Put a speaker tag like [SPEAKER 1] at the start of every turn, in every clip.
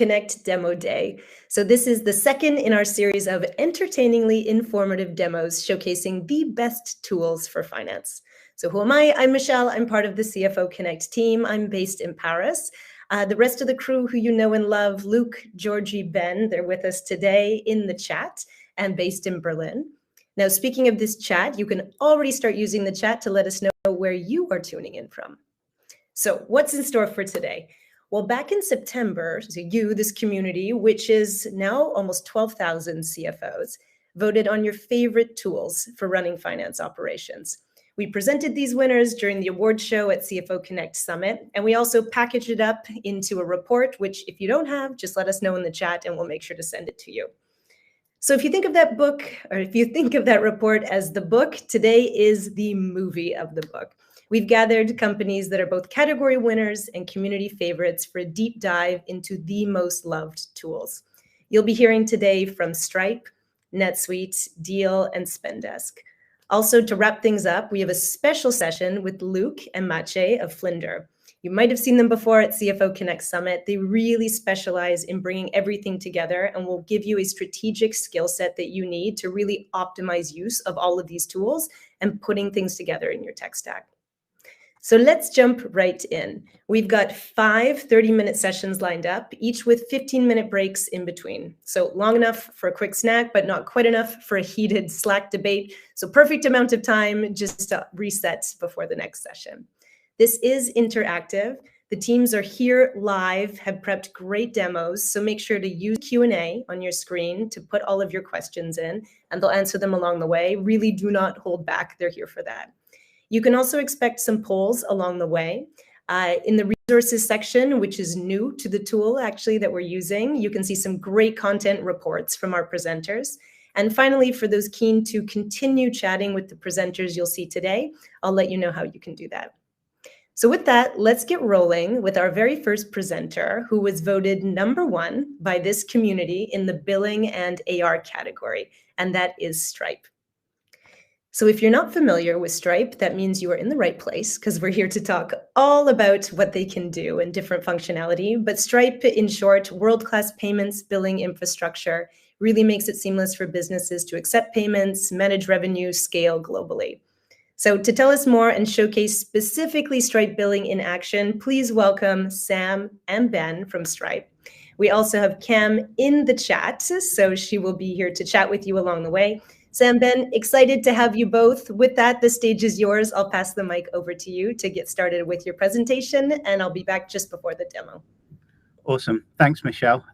[SPEAKER 1] Connect DemoDay. So this is the second in our series of entertainingly informative demos showcasing the best tools for finance. So who am I? I'm Michelle. I'm part of the CFO Connect team. I'm based in Paris. The rest of the crew who you know and love, Luke, Georgie, Ben, they're with us today in the chat and based in Berlin. Now, speaking of this chat, you can already start using the chat to let us know where you are tuning in from. So what's in store for today? Well, back in September, so you, this community, which is now almost 12,000 CFOs, voted on your favorite tools for running finance operations. We presented these winners during the award show at CFO Connect Summit, and we also packaged it up into a report, which if you don't have, just let us know in the chat and we'll make sure to send it to you. So if you think of that book, or if you think of that report as the book, today is the movie of the book. We've gathered companies that are both category winners and community favorites for a deep dive into the most loved tools. You'll be hearing today from Stripe, NetSuite, Deal, and Spendesk. Also, to wrap things up, we have a special session with Luke and Maciej of Flinder. You might have seen them before at CFO Connect Summit. They really specialize in bringing everything together and will give you a strategic skill set that you need to really optimize use of all of these tools and putting things together in your tech stack. So let's jump right in. We've got 5 30-minute sessions lined up, each with 15-minute breaks in between. So long enough for a quick snack, but not quite enough for a heated Slack debate. So perfect amount of time just to reset before the next session. This is interactive. The teams are here live, have prepped great demos, so make sure to use Q&A on your screen to put all of your questions in, and they'll answer them along the way. Really do not hold back. They're here for that. You can also expect some polls along the way. In the resources section, which is new to the tool actually that we're using, you can see some great content reports from our presenters. And finally, for those keen to continue chatting with the presenters you'll see today, I'll let you know how you can do that. So with that, let's get rolling with our very first presenter, who was voted #1 by this community in the billing and AR category, and that is Stripe. So if you're not familiar with Stripe, that means you are in the right place because we're here to talk all about what they can do and different functionality. But Stripe, in short, world-class payments billing infrastructure, really makes it seamless for businesses to accept payments, manage revenue, scale globally. So to tell us more and showcase specifically Stripe billing in action, please welcome Sam and Ben from Stripe. We also have Cam in the chat, so she will be here to chat with you along the way. Sam, Ben, excited to have you both. With that, the stage is yours. I'll pass the mic over to you to get started with your presentation, and I'll be back just before the demo.
[SPEAKER 2] Awesome. Thanks, Michelle.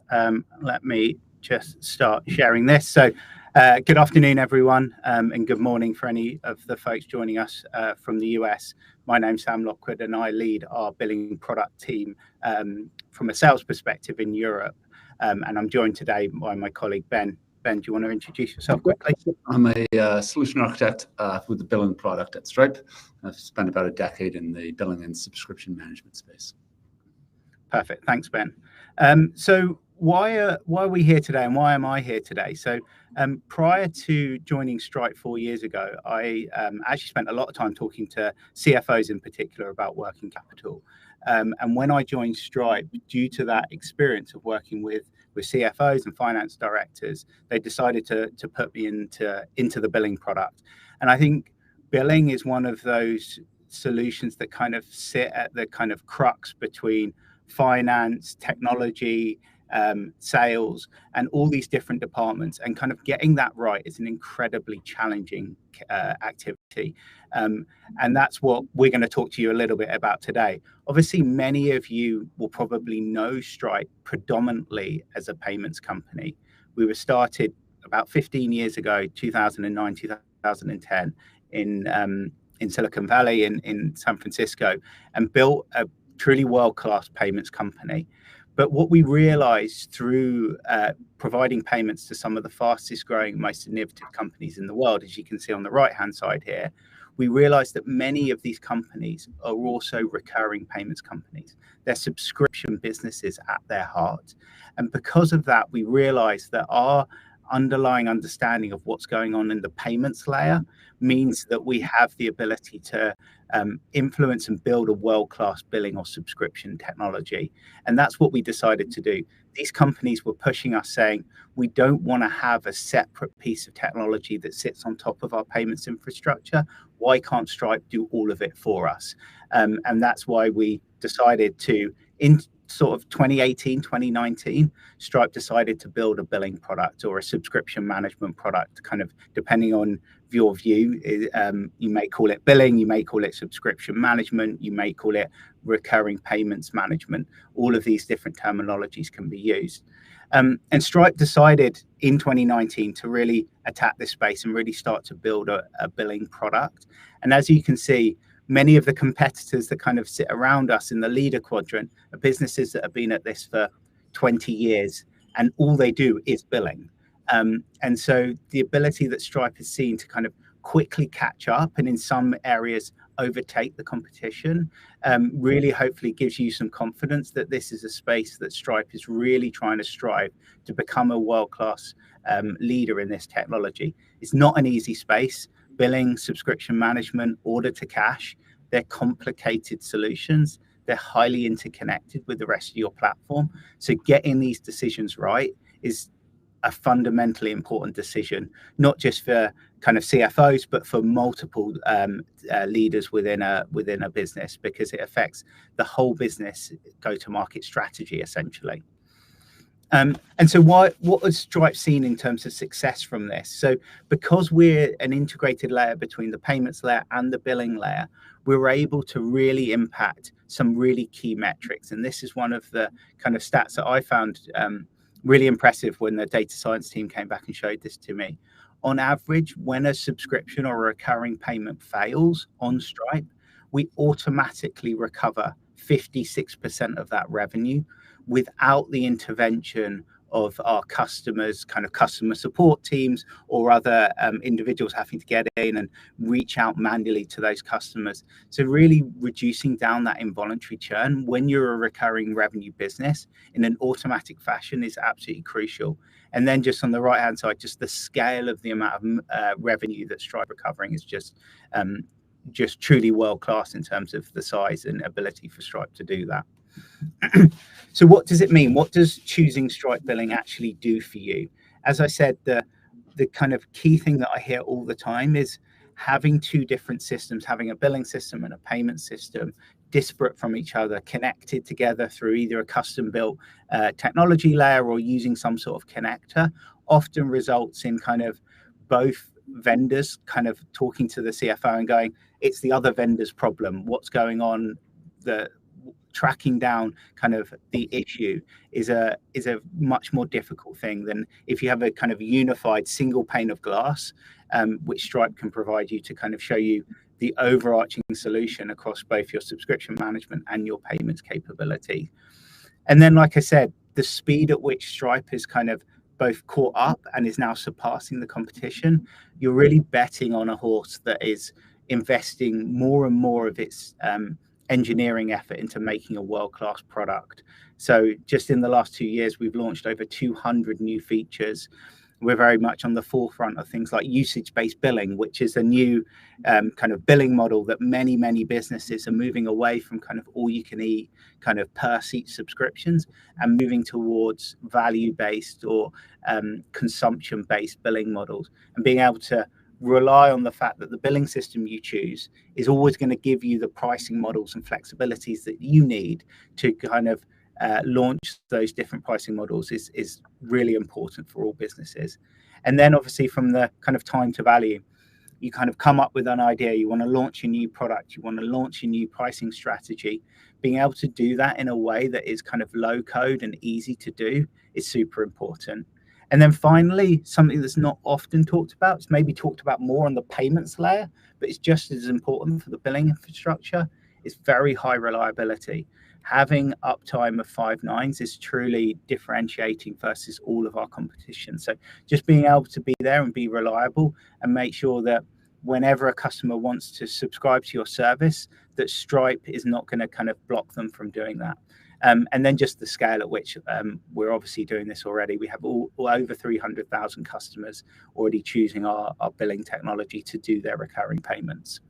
[SPEAKER 2] Let me just start sharing this. So good afternoon, everyone, and good morning for any of the folks joining us from the US. My name's Sam Lockwood, and I lead our billing product team from a sales perspective in Europe. And I'm joined today by my colleague, Ben. Ben, do you want to introduce yourself quickly?
[SPEAKER 3] I'm a solution architect with the billing product at Stripe. I've spent about a decade in the billing and subscription management space.
[SPEAKER 2] Perfect. Thanks, Ben. So why are we here today, and why am I here today? So prior to joining Stripe 4 years ago, I actually spent a lot of time talking to CFOs in particular about working capital. And when I joined Stripe, due to that experience of working with CFOs and finance directors, they decided to put me into the billing product. And I think billing is one of those solutions that kind of sit at the kind of crux between finance, technology, sales, and all these different departments, and kind of getting that right is an incredibly challenging activity. And that's what we're going to talk to you a little bit about today. Obviously, many of you will probably know Stripe predominantly as a payments company. We were started about 15 years ago, 2009, 2010, in Silicon Valley in San Francisco, and built a truly world-class payments company. But what we realized through providing payments to some of the fastest growing, most innovative companies in the world, as you can see on the right-hand side here, we realized that many of these companies are also recurring payments companies. They're subscription businesses at their heart. And because of that, we realized that our underlying understanding of what's going on in the payments layer means that we have the ability to influence and build a world-class billing or subscription technology. And that's what we decided to do. these companies were pushing us saying, we don't want to have a separate piece of technology that sits on top of our payments infrastructure. Why can't Stripe do all of it for us? And that's why we decided to, in sort of 2018, 2019, Stripe decided to build a billing product or a subscription management product, kind of depending on your view. You may call it billing, you may call it subscription management, you may call it recurring payments management. All of these different terminologies can be used. And Stripe decided in 2019 to really attack this space and really start to build a billing product. And as you can see, many of the competitors that kind of sit around us in the leader quadrant are businesses that have been at this for 20 years, and all they do is billing. And so the ability that Stripe has seen to kind of quickly catch up and in some areas overtake the competition really hopefully gives you some confidence that this is a space that Stripe is really trying to strive to become a world-class leader in this technology. It's not an easy space. Billing, subscription management, order to cash, they're complicated solutions. They're highly interconnected with the rest of your platform. So getting these decisions right is a fundamentally important decision, not just for kind of CFOs, but for multiple leaders within a business, because it affects the whole business go-to-market strategy, essentially. And so what has Stripe seen in terms of success from this? So because we're an integrated layer between the payments layer and the billing layer, we're able to really impact some really key metrics. And this is one of the kind of stats that I found really impressive when the data science team came back and showed this to me. On average, when a subscription or a recurring payment fails on Stripe, we automatically recover 56% of that revenue without the intervention of our customers, kind of customer support teams or other individuals having to get in and reach out manually to those customers. So really reducing down that involuntary churn when you're a recurring revenue business in an automatic fashion is absolutely crucial. And then just on the right hand side, just the scale of the amount of revenue that Stripe recovering is just truly world class in terms of the size and ability for Stripe to do that. So what does it mean? What does choosing Stripe billing actually do for you? As I said, the kind of key thing that I hear all the time is having two different systems, having a billing system and a payment system, disparate from each other, connected together through either a custom built technology layer or using some sort of connector, often results in kind of both vendors kind of talking to the CFO and going, it's the other vendor's problem. What's going on? The tracking down kind of the issue is a much more difficult thing than if you have a kind of unified single pane of glass, which Stripe can provide you to kind of show you the overarching solution across both your subscription management and your payments capability. And then, like I said, the speed at which Stripe is kind of both caught up and is now surpassing the competition, you're really betting on a horse that is investing more and more of its engineering effort into making a world-class product. So just in the last 2 years, we've launched over 200 new features. We're very much on the forefront of things like usage-based billing, which is a new kind of billing model that many businesses are moving away from kind of all-you-can-eat kind of per-seat subscriptions and moving towards value-based or consumption-based billing models, and being able to rely on the fact that the billing system you choose is always going to give you the pricing models and flexibilities that you need to kind of launch those different pricing models is really important for all businesses. And then obviously from the kind of time to value, you kind of come up with an idea, you want to launch a new product, you want to launch a new pricing strategy. Being able to do that in a way that is kind of low code and easy to do is super important. And then finally, something that's not often talked about, it's maybe talked about more on the payments layer, but it's just as important for the billing infrastructure, is very high reliability. Having uptime of 5 nines is truly differentiating versus all of our competition. So just being able to be there and be reliable and make sure that whenever a customer wants to subscribe to your service, that Stripe is not going to kind of block them from doing that. And then just the scale at which we're obviously doing this already. We have all over 300,000 customers already choosing our billing technology to do their recurring payments.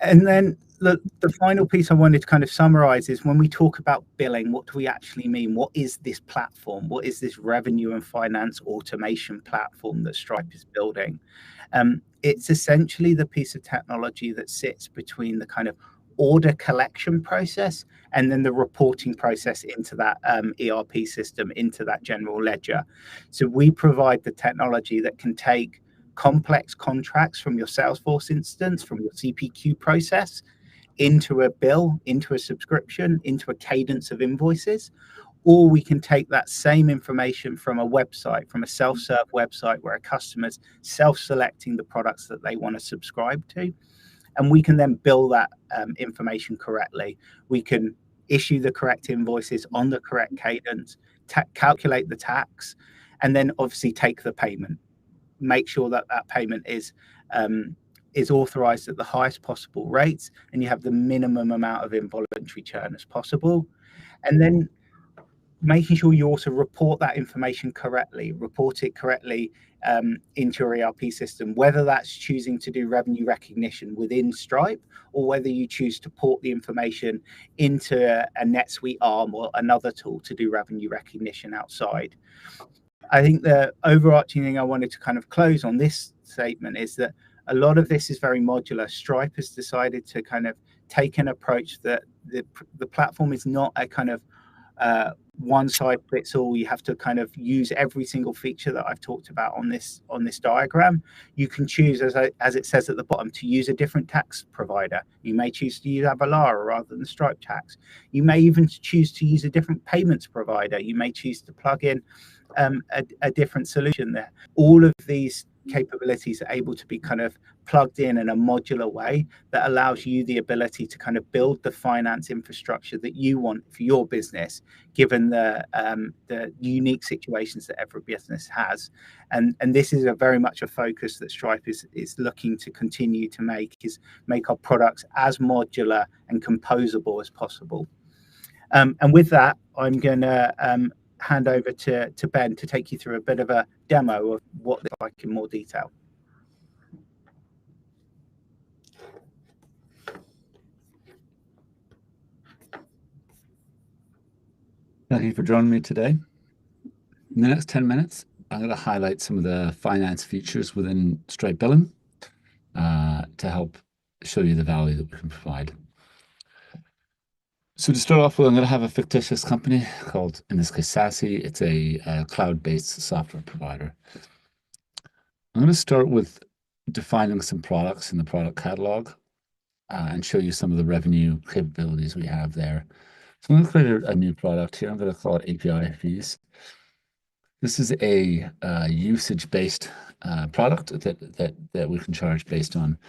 [SPEAKER 2] And then the final piece I wanted to kind of summarize is when we talk about billing, what do we actually mean? What is this platform? What is this revenue and finance automation platform that Stripe is building? It's essentially the piece of technology that sits between the kind of order collection process and then the reporting process into that ERP system, into that general ledger. So we provide the technology that can take complex contracts from your Salesforce instance, from your CPQ process, into a bill, into a subscription, into a cadence of invoices. Or we can take that same information from a website, from a self-serve website where a customer's self-selecting the products that they want to subscribe to. And we can then bill that information correctly. We can issue the correct invoices on the correct cadence, calculate the tax, and then obviously take the payment. Make sure that that payment is authorized at the highest possible rates, and you have the minimum amount of involuntary churn as possible. And then making sure you also report that information correctly, into your ERP system, whether that's choosing to do revenue recognition within Stripe or whether you choose to port the information into a NetSuite ARM or another tool to do revenue recognition outside. I think the overarching thing I wanted to kind of close on this statement is that a lot of this is very modular. Stripe has decided to kind of take an approach that the platform is not a kind of one size fits all. You have to kind of use every single feature that I've talked about on this diagram. You can choose, as it says at the bottom, to use a different tax provider. You may choose to use Avalara rather than Stripe Tax. You may even choose to use a different payments provider. You may choose to plug in a different solution there. All of these capabilities are able to be kind of plugged in a modular way that allows you the ability to kind of build the finance infrastructure that you want for your business, given the unique situations that every business has. And this is a very much a focus that Stripe is looking to continue to make our products as modular and composable as possible. And with that, I'm going to hand over to Ben to take you through a bit of a demo of what it's like in more detail.
[SPEAKER 3] Thank you for joining me today. In the next 10 minutes, I'm going to highlight some of the finance features within Stripe Billing to help show you the value that we can provide. So to start off with, I'm going to have a fictitious company called, in this case, Sassy. It's a cloud-based software provider. I'm going to start with defining some products in the product catalog and show you some of the revenue capabilities we have there. So I'm going to create a new product here. I'm going to call it API fees. This is a usage-based product that we can charge based on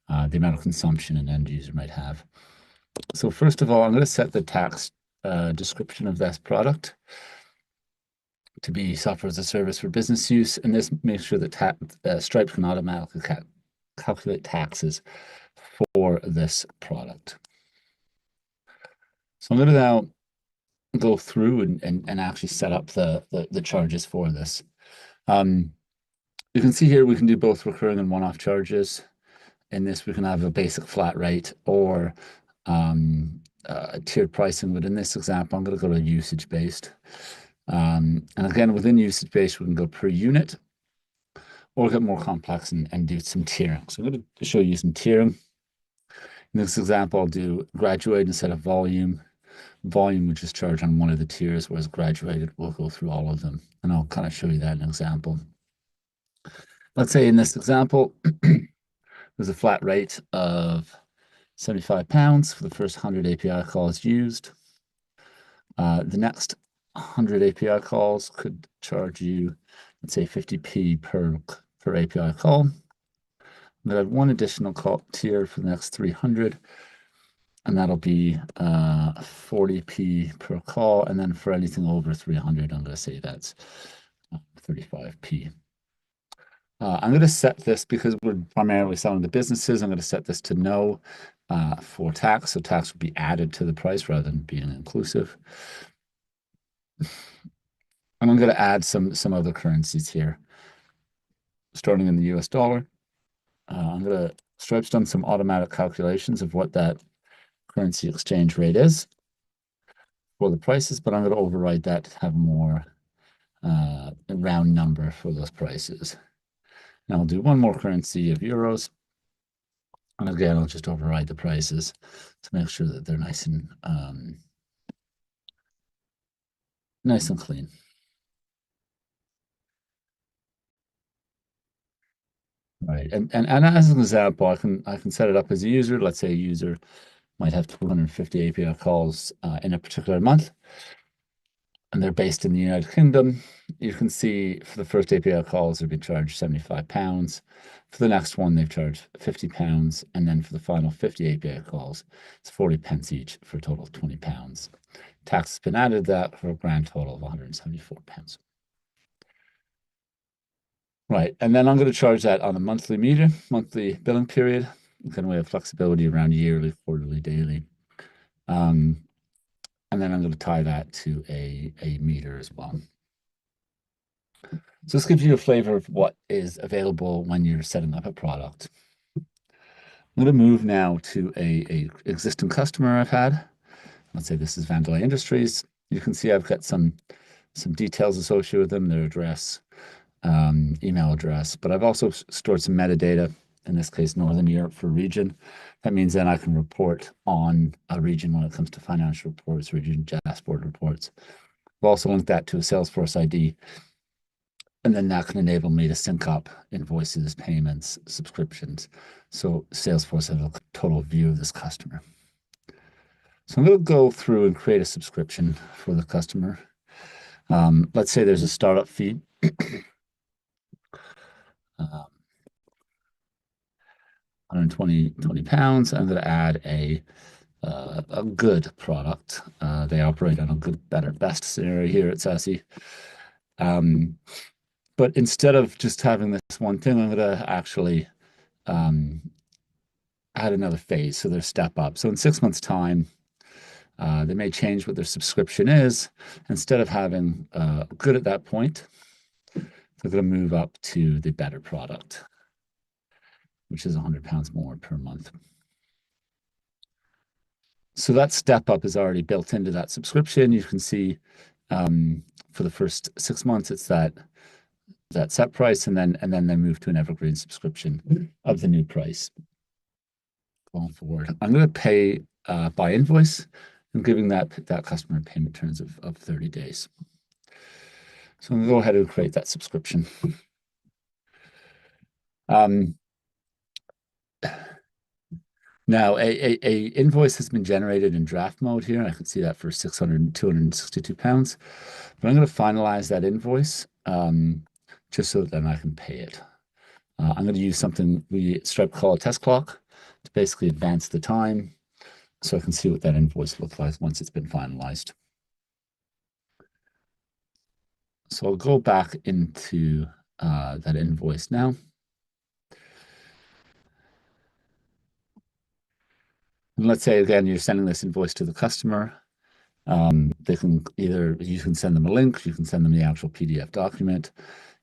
[SPEAKER 3] the amount of consumption an end user might have. So first of all, I'm going to set the tax description of this product to be software as a service for business use, and this makes sure that Stripe can automatically calculate taxes for this product. So I'm going to now go through and actually set up the charges for this. You can see here we can do both recurring and one-off charges. In this, we can have a basic flat rate or tiered pricing, but in this example, I'm going to go to usage-based. And again, within usage-based, we can go per unit or get more complex and do some tiering. So I'm going to show you some tiering. In this example, I'll do graduate instead of volume. Volume would just charge on one of the tiers, whereas graduated will go through all of them. And I'll kind of show you that in an example. Let's say in this example, there's a flat rate of £75 for the first 100 API calls used. The next 100 API calls could charge you, let's say, 50p per API call. I'm going to have one additional call tier for the next 300, and that'll be 40p per call. And then for anything over 300, I'm going to say that's 35p. I'm going to set this, because we're primarily selling to businesses, I'm going to set this to no for tax. So tax will be added to the price rather than being inclusive. And I'm going to add some other currencies here, starting in the US dollar. Stripe's done some automatic calculations of what that currency exchange rate is for the prices, but I'm going to override that to have more a round number for those prices. Now I'll do one more currency of euros. And again, I'll just override the prices to make sure that they're nice and clean. Right, and as an example, I can set it up as a user. Let's say a user might have 250 API calls in a particular month, and they're based in the United Kingdom. You can see for the first API calls, they've been charged £75. For the next one, they've charged £50. And then for the final 50 API calls, it's 40 pence each for a total of £20. Tax has been added to that for a grand total of £174. Right, and then I'm going to charge that on a monthly billing period. Again, we have flexibility around yearly, quarterly, daily. And then I'm going to tie that to a meter as well. So this gives you a flavor of what is available when you're setting up a product. I'm going to move now to a existing customer I've had. Let's say this is Vandalay Industries. You can see I've got some details associated with them, their address, email address, but I've also stored some metadata, in this case, Northern Europe for region. That means then I can report on a region when it comes to financial reports, region dashboard reports. I've also linked that to a Salesforce ID, and then that can enable me to sync up invoices, payments, subscriptions. So Salesforce has a total view of this customer. So I'm going to go through and create a subscription for the customer. Let's say there's a startup fee. £120. I'm going to add a good product. They operate on a good, better, best scenario here at Sassy. But instead of just having this one thing, I'm going to actually add another phase. So their step up. So in 6 months' time, they may change what their subscription is. Instead of having good at that point, they're going to move up to the better product, which is £100 more per month. So that step up is already built into that subscription. You can see for the first 6 months, it's that set price, and then they move to an evergreen subscription of the new price going forward. I'm going to pay by invoice. I'm giving that customer payment terms of 30 days. So I'm going to go ahead and create that subscription. Now, a invoice has been generated in draft mode here. I can see that for £262. But I'm going to finalize that invoice just so that then I can pay it. I'm going to use something we Stripe call a test clock to basically advance the time so I can see what that invoice looks like once it's been finalized. So I'll go back into that invoice now. And let's say, again, you're sending this invoice to the customer. They can you can send them a link, you can send them the actual PDF document.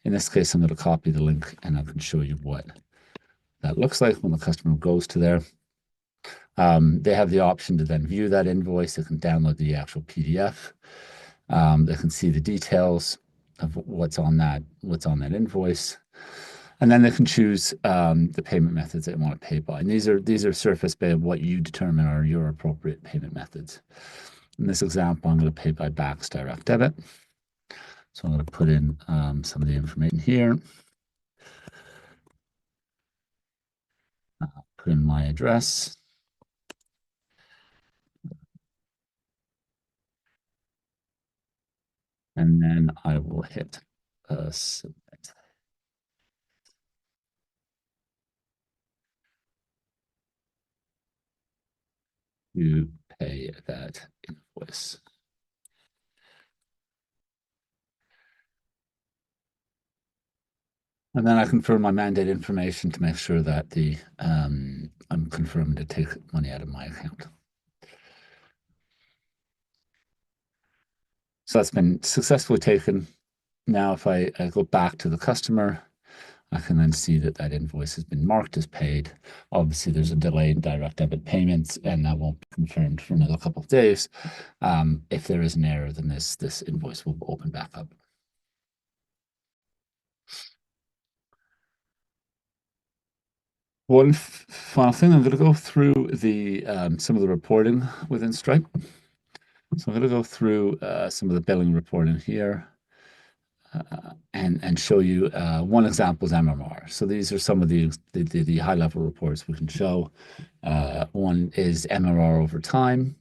[SPEAKER 3] In this case, I'm going to copy the link and I can show you what that looks like when the customer goes to there. They have the option to then view that invoice. They can download the actual PDF. They can see the details of what's on that invoice. And then they can choose the payment methods they want to pay by. And these are surfaced by what you determine are your appropriate payment methods. In this example, I'm going to pay by Bax direct debit. So I'm going to put in some of the information here. Put in my address. And then I will hit submit. To pay that invoice. And then I confirm my mandate information to make sure that I'm confirmed to take money out of my account. So that's been successfully taken. Now, if I go back to the customer, I can then see that that invoice has been marked as paid. Obviously, there's a delay in direct debit payments, and that won't be confirmed for another couple of days. If there is an error, then this invoice will open back up. One final thing, I'm going to go through the some of the reporting within Stripe. So I'm going to go through some of the billing reporting here. And show you one example is MMR. So these are some of the high-level reports we can show. One is MMR over time.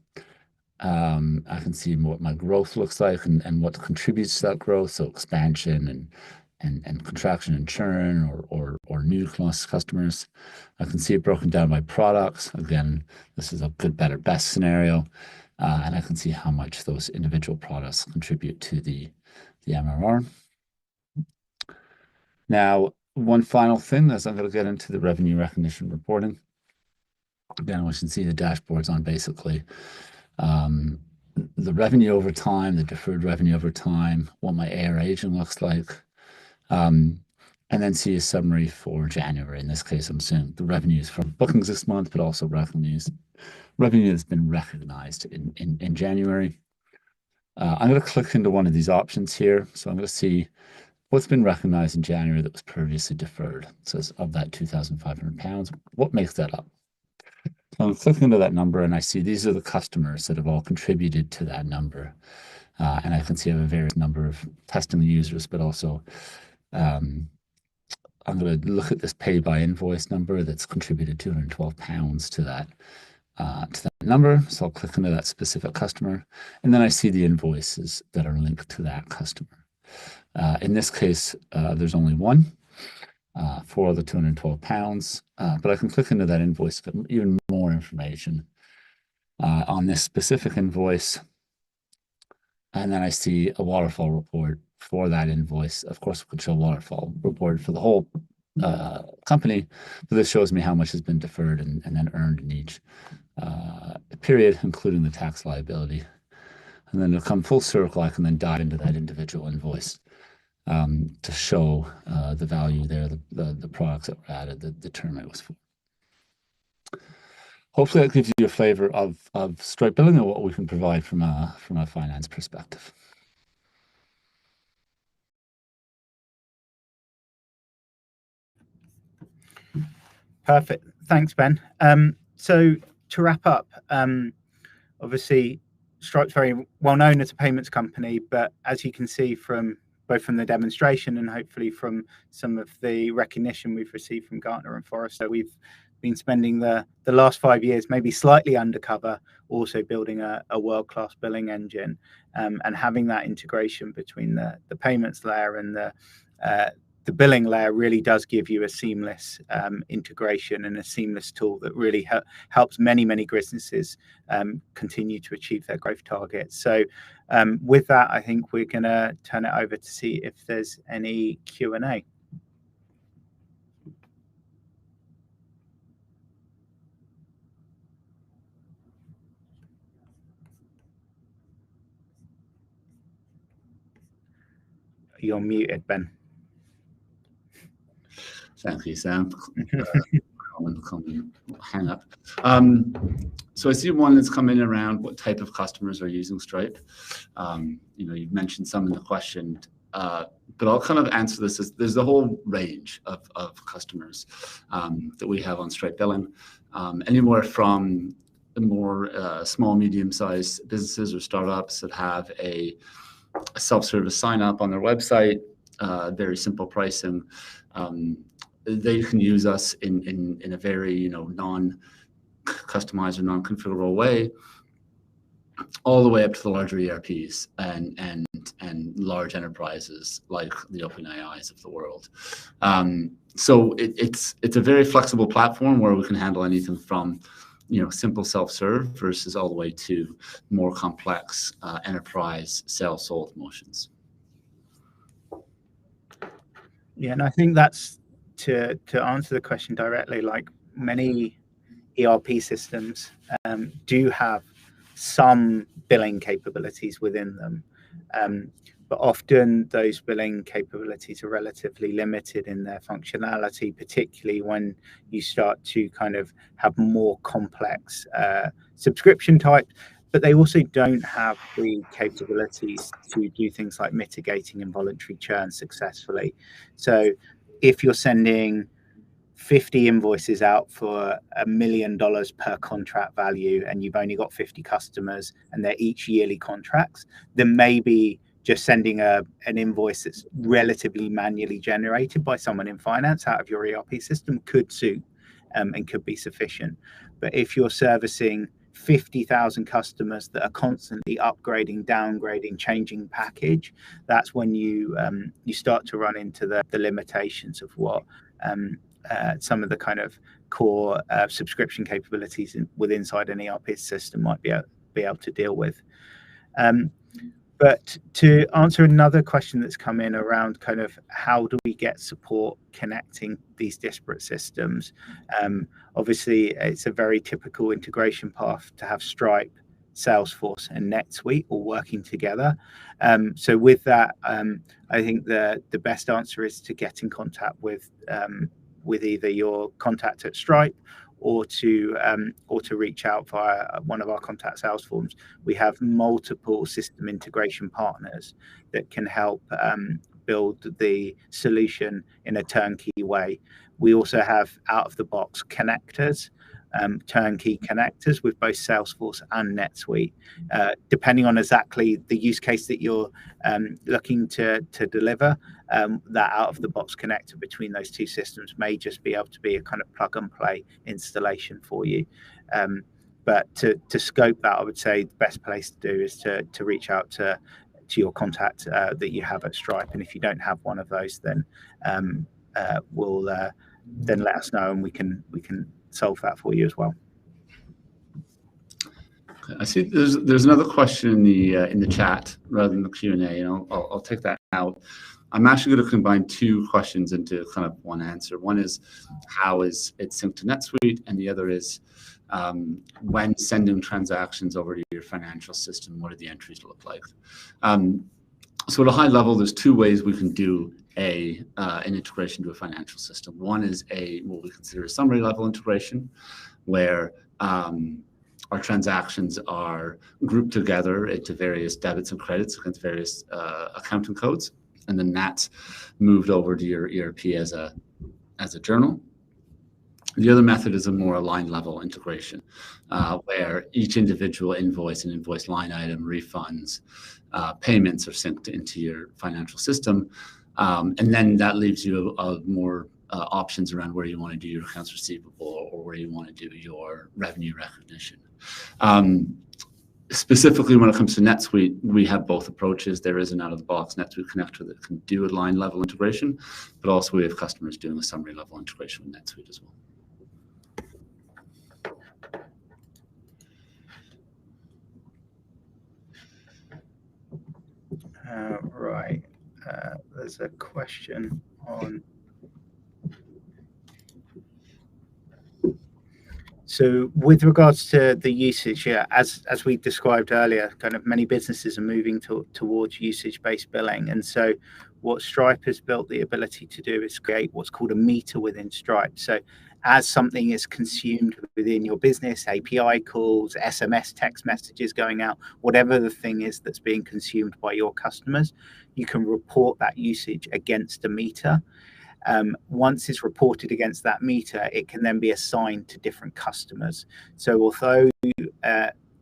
[SPEAKER 3] I can see what my growth looks like and what contributes to that growth. So expansion and contraction and churn or new customers. I can see it broken down by products. Again, this is a good, better, best scenario. And I can see how much those individual products contribute to the MRR. Now, one final thing is I'm going to get into the revenue recognition reporting. Again, we can see the dashboards on basically the revenue over time, the deferred revenue over time, what my AR aging looks like, and then see a summary for January. In this case, I'm seeing the revenues from bookings this month, but also revenue that's been recognized in January. I'm going to click into one of these options here. So I'm going to see what's been recognized in January that was previously deferred. So it's of that £2,500, what makes that up? So I'm clicking into that number and I see these are the customers that have all contributed to that number. And I can see I have a various number of testing users, but also I'm going to look at this pay by invoice number that's contributed £212 to that number. So I'll click into that specific customer. And then I see the invoices that are linked to that customer. In this case, there's only one for the £212, but I can click into that invoice to get even more information on this specific invoice. And then I see a waterfall report for that invoice. Of course, we could show a waterfall report for the whole company, but this shows me how much has been deferred and then earned in each period, including the tax liability. And then it'll come full circle. I can then dive into that individual invoice to show the value there, the products that were added, the term it was for. Hopefully that gives you a flavor of Stripe billing and what we can provide from a finance perspective.
[SPEAKER 2] Perfect. Thanks, Ben. So to wrap up, obviously Stripe's very well known as a payments company, but as you can see from both from the demonstration and hopefully from some of the recognition we've received from Gartner and Forrester, we've been spending the last 5 years maybe slightly undercover, also building a world-class billing engine, and having that integration between the payments layer and the billing layer really does give you a seamless integration and a seamless tool that really helps many businesses continue to achieve their growth targets. So with that, I think we're going to turn it over to see if there's any Q&A. You're muted, Ben.
[SPEAKER 3] Thank you, Sam. Hang up. So I see one that's come in around what type of customers are using Stripe. You've mentioned some in the question, but I'll kind of answer this as there's a whole range of customers that we have on Stripe billing, anywhere from the more small, medium-sized businesses or startups that have a self-service sign up on their website, very simple pricing. They can use us in a very non-customized or non-configurable way, all the way up to the larger ERPs and large enterprises like the OpenAIs of the world. So it's a very flexible platform where we can handle anything from simple self-serve versus all the way to more complex enterprise sell-sold motions.
[SPEAKER 2] Yeah, and I think that's to answer the question directly, like many ERP systems do have some billing capabilities within them. but often those billing capabilities are relatively limited in their functionality, particularly when you start to kind of have more complex subscription types, but they also don't have the capabilities to do things like mitigating involuntary churn successfully. So if you're sending 50 invoices out for $1 million per contract value and you've only got 50 customers and they're each yearly contracts, then maybe just sending an invoice that's relatively manually generated by someone in finance out of your ERP system could suit and could be sufficient. But if you're servicing 50,000 customers that are constantly upgrading, downgrading, changing package, that's when you start to run into the limitations of what some of the kind of core subscription capabilities inside an ERP system might be able to deal with. But to answer another question that's come in around kind of how do we get support connecting these disparate systems? Obviously, it's a very typical integration path to have Stripe, Salesforce, and NetSuite all working together. So with that, I think the best answer is to get in contact with either your contact at Stripe or to reach out via one of our contact sales forms. We have multiple system integration partners that can help build the solution in a turnkey way. We also have out-of-the-box connectors, turnkey connectors with both Salesforce and NetSuite. Depending on exactly the use case that you're looking to deliver, that out-of-the-box connector between those two systems may just be able to be a kind of plug-and-play installation for you. But to scope that, I would say the best place to do is to reach out to your contact that you have at Stripe. And if you don't have one of those, then then let us know and we can solve that for you as well.
[SPEAKER 3] I see there's another question in the chat rather than the Q&A, and I'll take that out. I'm actually going to combine two questions into kind of one answer. One is how is it synced to NetSuite, and the other is when sending transactions over to your financial system, what do the entries look like? So at a high level, there's two ways we can do an integration to a financial system. One is what we consider a summary level integration, where our transactions are grouped together into various debits and credits against various accounting codes, and then that's moved over to your ERP as a journal. The other method is a more aligned level integration, where each individual invoice and invoice line item, refunds, payments are synced into your financial system. And then that leaves you more options around where you want to do your accounts receivable or where you want to do your revenue recognition. Specifically, when it comes to NetSuite, we have both approaches. There is an out-of-the-box NetSuite connector that can do a line level integration, but also we have customers doing a summary level integration with NetSuite as well.
[SPEAKER 2] Right. There's a question on. So with regards to the usage, yeah, as we described earlier, kind of many businesses are moving towards usage-based billing. And so what Stripe has built the ability to do is create what's called a meter within Stripe. So as something is consumed within your business, API calls, SMS text messages going out, whatever the thing is that's being consumed by your customers, you can report that usage against a meter. Once it's reported against that meter, it can then be assigned to different customers. So although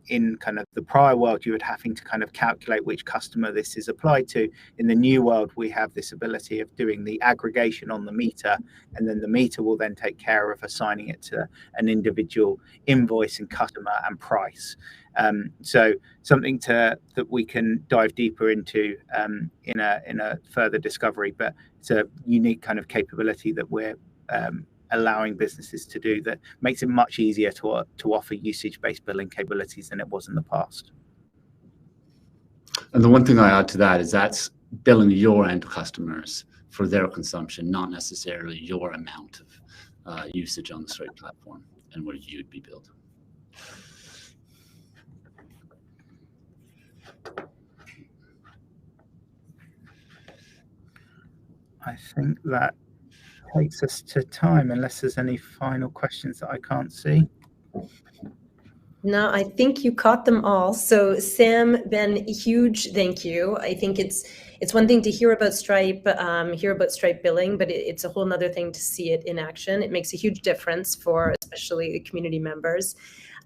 [SPEAKER 2] in kind of the prior world, you were having to kind of calculate which customer this is applied to, in the new world, we have this ability of doing the aggregation on the meter, and then the meter will then take care of assigning it to an individual invoice and customer and price. So something that we can dive deeper into in a further discovery, but it's a unique kind of capability that we're allowing businesses to do that makes it much easier to offer usage-based billing capabilities than it was in the past.
[SPEAKER 3] And the one thing I add to that is that's billing your end customers for their consumption, not necessarily your amount of usage on the Stripe platform and what you'd be billed.
[SPEAKER 2] I think that takes us to time, unless there's any final questions that I can't see.
[SPEAKER 1] No, I think you caught them all. So Sam, Ben, huge thank you. I think it's one thing to hear about Stripe billing, but it's a whole nother thing to see it in action. It makes a huge difference for especially the community members.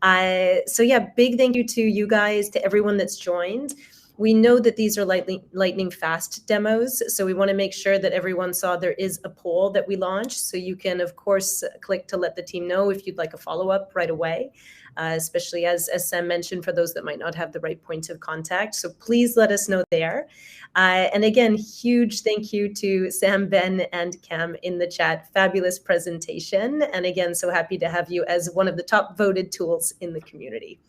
[SPEAKER 1] So yeah, big thank you to you guys, to everyone that's joined. We know that these are lightning fast demos, so we want to make sure that everyone saw there is a poll that we launched. So you can, of course, click to let the team know if you'd like a follow-up right away, especially as Sam mentioned, for those that might not have the right point of contact. So please let us know there. And again, huge thank you to Sam, Ben, and Cam in the chat. Fabulous presentation. And again, so happy to have you as one of the top voted tools in the community.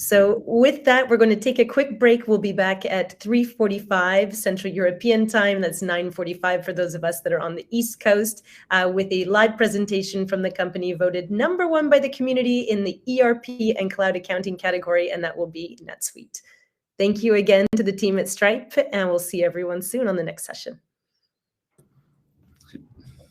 [SPEAKER 1] So with that, we're going to take a quick break. We'll be back at 3:45 Central European time. That's 9:45 for those of us that are on the East Coast, with a live presentation from the company voted #1 by the community in the ERP and cloud accounting category, and that will be NetSuite. Thank you again to the team at Stripe, and we'll see everyone soon on the next session.